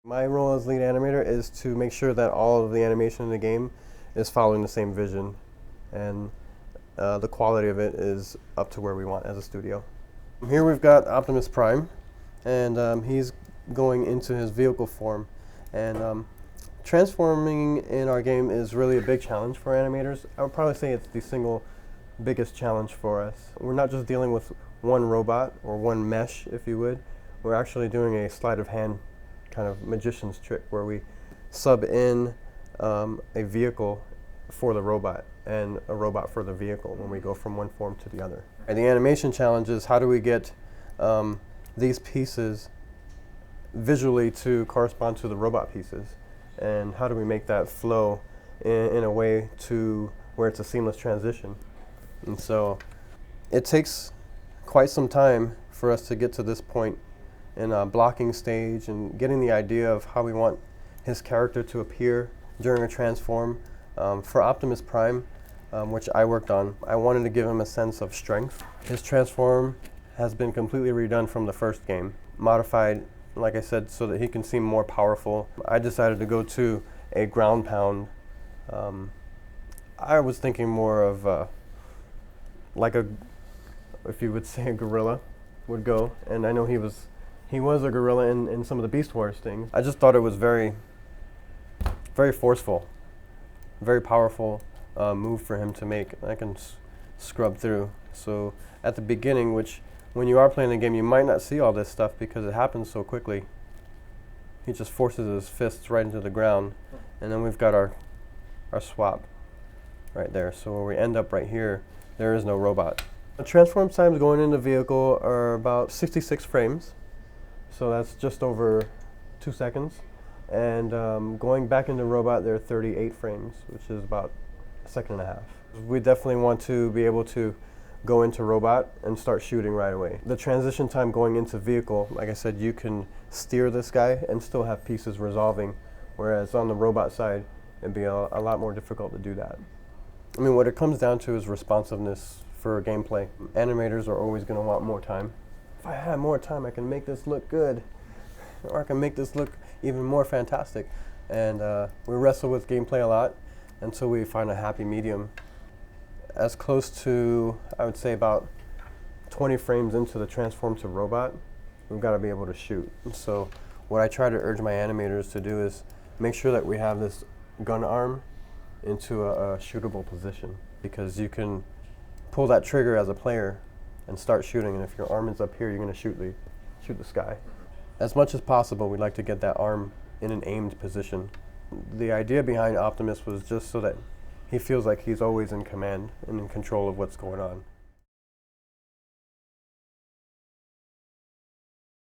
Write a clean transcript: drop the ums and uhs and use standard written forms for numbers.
My role as lead animator is to make sure that all of the animation in the game is following the same vision, and the quality of it is up to where we want as a studio. Here we've got Optimus Prime, and he's going into his vehicle form, and transforming in our game is really a big challenge for animators. I would probably say it's the single biggest challenge for us. We're not just dealing with one robot or one mesh, if you would. We're actually doing a sleight of hand kind of magician's trick where we sub in a vehicle for the robot and a robot for the vehicle when we go from one form to the other. And the animation challenge is how do we get these pieces visually to correspond to the robot pieces, and how do we make that flow in a way to where it's a seamless transition. And so it takes quite some time for us to get to this point in a blocking stage and getting the idea of how we want his character to appear during a transform. For Optimus Prime, which I worked on, I wanted to give him a sense of strength. His transform has been completely redone from the first game, modified, like I said, so that he can seem more powerful. I decided to go to a ground pound. I was thinking more of like if you would say a gorilla would go, and I know he was a gorilla in some of the Beast Wars things. I just thought it was very forceful, very powerful move for him to make. I can scrub through. So at the beginning, which when you are playing the game, you might not see all this stuff because it happens so quickly. He just forces his fists right into the ground, and then we've got our swap right there. So where we end up right here, there is no robot. The transform times going in the vehicle are about 66 frames. So that's just over 2 seconds. And going back into robot, there are 38 frames, which is about a second and a half. We definitely want to be able to go into robot and start shooting right away. The transition time going into vehicle, like I said, you can steer this guy and still have pieces resolving, whereas on the robot side, it'd be a lot more difficult to do that. I mean, what it comes down to is responsiveness for gameplay. Animators are always going to want more time. If I had more time, I can make this look good, or I can make this look even more fantastic. And we wrestle with gameplay a lot until we find a happy medium. As close to, I would say, about 20 frames into the transform to robot, we've got to be able to shoot. And so what I try to urge my animators to do is make sure that we have this gun arm into a shootable position, because you can pull that trigger as a player and start shooting, and if your arm is up here, you're going to shoot the sky. As much as possible, we'd like to get that arm in an aimed position. The idea behind Optimus was just so that he feels like he's always in command and in control of what's going on.